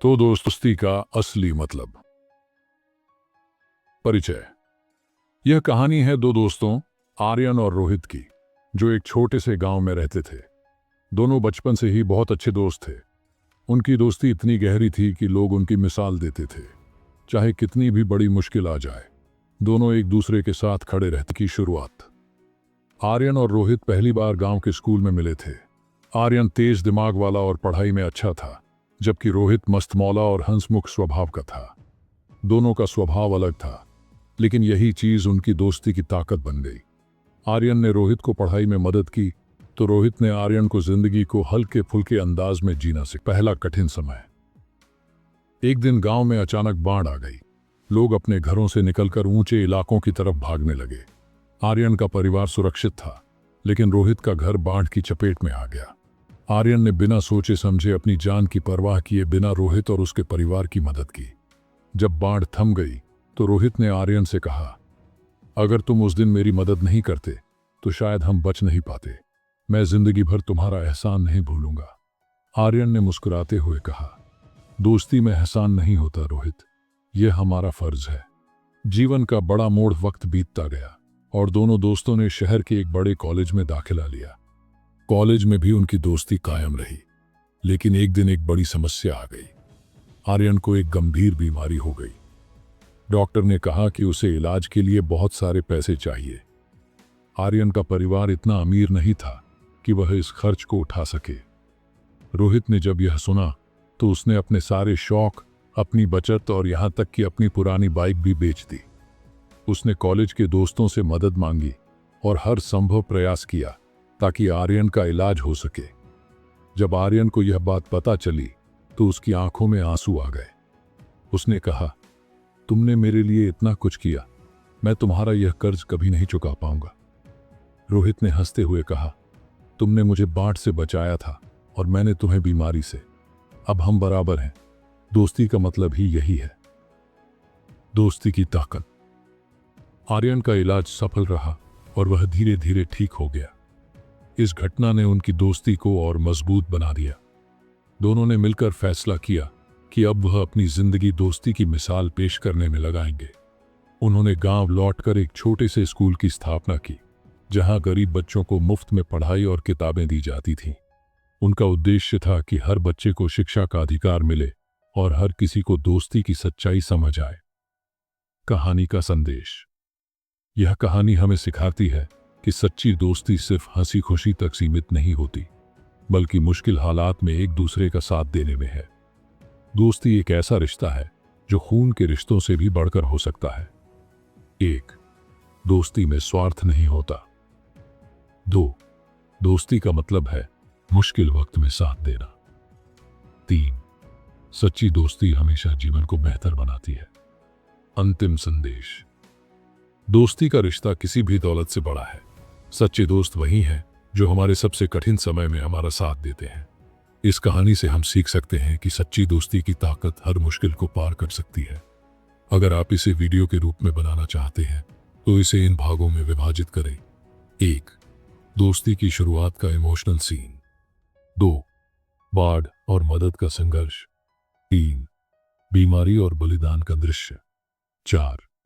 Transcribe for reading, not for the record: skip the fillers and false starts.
तो दोस्ती का असली मतलब। परिचय। यह कहानी है दो दोस्तों आर्यन और रोहित की, जो एक छोटे से गांव में रहते थे। दोनों बचपन से ही बहुत अच्छे दोस्त थे। उनकी दोस्ती इतनी गहरी थी कि लोग उनकी मिसाल देते थे। चाहे कितनी भी बड़ी मुश्किल आ जाए, दोनों एक दूसरे के साथ खड़े रहते। की शुरुआत। आर्यन और रोहित पहली बार गांव के स्कूल में मिले थे। आर्यन तेज दिमाग वाला और पढ़ाई में अच्छा था, जबकि रोहित मस्तमौला और हंसमुख स्वभाव का था। दोनों का स्वभाव अलग था, लेकिन यही चीज उनकी दोस्ती की ताकत बन गई। आर्यन ने रोहित को पढ़ाई में मदद की, तो रोहित ने आर्यन को जिंदगी को हल्के फुल्के अंदाज में जीना सीखा। पहला कठिन समय। एक दिन गांव में अचानक बाढ़ आ गई। लोग अपने घरों से निकलकर ऊंचे इलाकों की तरफ भागने लगे। आर्यन का परिवार सुरक्षित था, लेकिन रोहित का घर बाढ़ की चपेट में आ गया। आर्यन ने बिना सोचे समझे अपनी जान की परवाह किए बिना रोहित और उसके परिवार की मदद की। जब बाढ़ थम गई तो रोहित ने आर्यन से कहा, अगर तुम उस दिन मेरी मदद नहीं करते तो शायद हम बच नहीं पाते। मैं जिंदगी भर तुम्हारा एहसान नहीं भूलूंगा। आर्यन ने मुस्कुराते हुए कहा, दोस्ती में एहसान नहीं होता रोहित, यह हमारा फर्ज है। जीवन का बड़ा मोड़ वक्त बीतता गया और दोनों दोस्तों ने शहर के एक बड़े कॉलेज में दाखिला लिया। कॉलेज में भी उनकी दोस्ती कायम रही, लेकिन एक दिन एक बड़ी समस्या आ गई। आर्यन को एक गंभीर बीमारी हो गई। डॉक्टर ने कहा कि उसे इलाज के लिए बहुत सारे पैसे चाहिए। आर्यन का परिवार इतना अमीर नहीं था कि वह इस खर्च को उठा सके। रोहित ने जब यह सुना तो उसने अपने सारे शौक, अपनी बचत और यहां तक कि अपनी पुरानी बाइक भी बेच दी। उसने कॉलेज के दोस्तों से मदद मांगी और हर संभव प्रयास किया ताकि आर्यन का इलाज हो सके। जब आर्यन को यह बात पता चली तो उसकी आंखों में आंसू आ गए। उसने कहा, तुमने मेरे लिए इतना कुछ किया, मैं तुम्हारा यह कर्ज कभी नहीं चुका पाऊंगा। रोहित ने हंसते हुए कहा, तुमने मुझे बाढ़ से बचाया था और मैंने तुम्हें बीमारी से। अब हम बराबर हैं। दोस्ती का मतलब ही यही है। दोस्ती की ताकत। आर्यन का इलाज सफल रहा और वह धीरे धीरे ठीक हो गया। इस घटना ने उनकी दोस्ती को और मजबूत बना दिया। दोनों ने मिलकर फैसला किया कि अब वह अपनी जिंदगी दोस्ती की मिसाल पेश करने में लगाएंगे। उन्होंने गांव लौटकर एक छोटे से स्कूल की स्थापना की, जहां गरीब बच्चों को मुफ्त में पढ़ाई और किताबें दी जाती थीं। उनका उद्देश्य था कि हर बच्चे को शिक्षा का अधिकार मिले और हर किसी को दोस्ती की सच्चाई समझ आए। कहानी का संदेश। यह कहानी हमें सिखाती है कि सच्ची दोस्ती सिर्फ हंसी खुशी तक सीमित नहीं होती, बल्कि मुश्किल हालात में एक दूसरे का साथ देने में है। दोस्ती एक ऐसा रिश्ता है जो खून के रिश्तों से भी बढ़कर हो सकता है। 1. दोस्ती में स्वार्थ नहीं होता। 2. दोस्ती का मतलब है मुश्किल वक्त में साथ देना। 3. सच्ची दोस्ती हमेशा जीवन को बेहतर बनाती है। अंतिम संदेश। दोस्ती का रिश्ता किसी भी दौलत से बड़ा है। सच्चे दोस्त वही हैं जो हमारे सबसे कठिन समय में हमारा साथ देते हैं। इस कहानी से हम सीख सकते हैं कि सच्ची दोस्ती की ताकत हर मुश्किल को पार कर सकती है। अगर आप इसे वीडियो के रूप में बनाना चाहते हैं तो इसे इन भागों में विभाजित करें। 1. दोस्ती की शुरुआत का इमोशनल सीन। 2. बाढ़ और मदद का संघर्ष। 3. बीमारी और बलिदान का दृश्य। 4.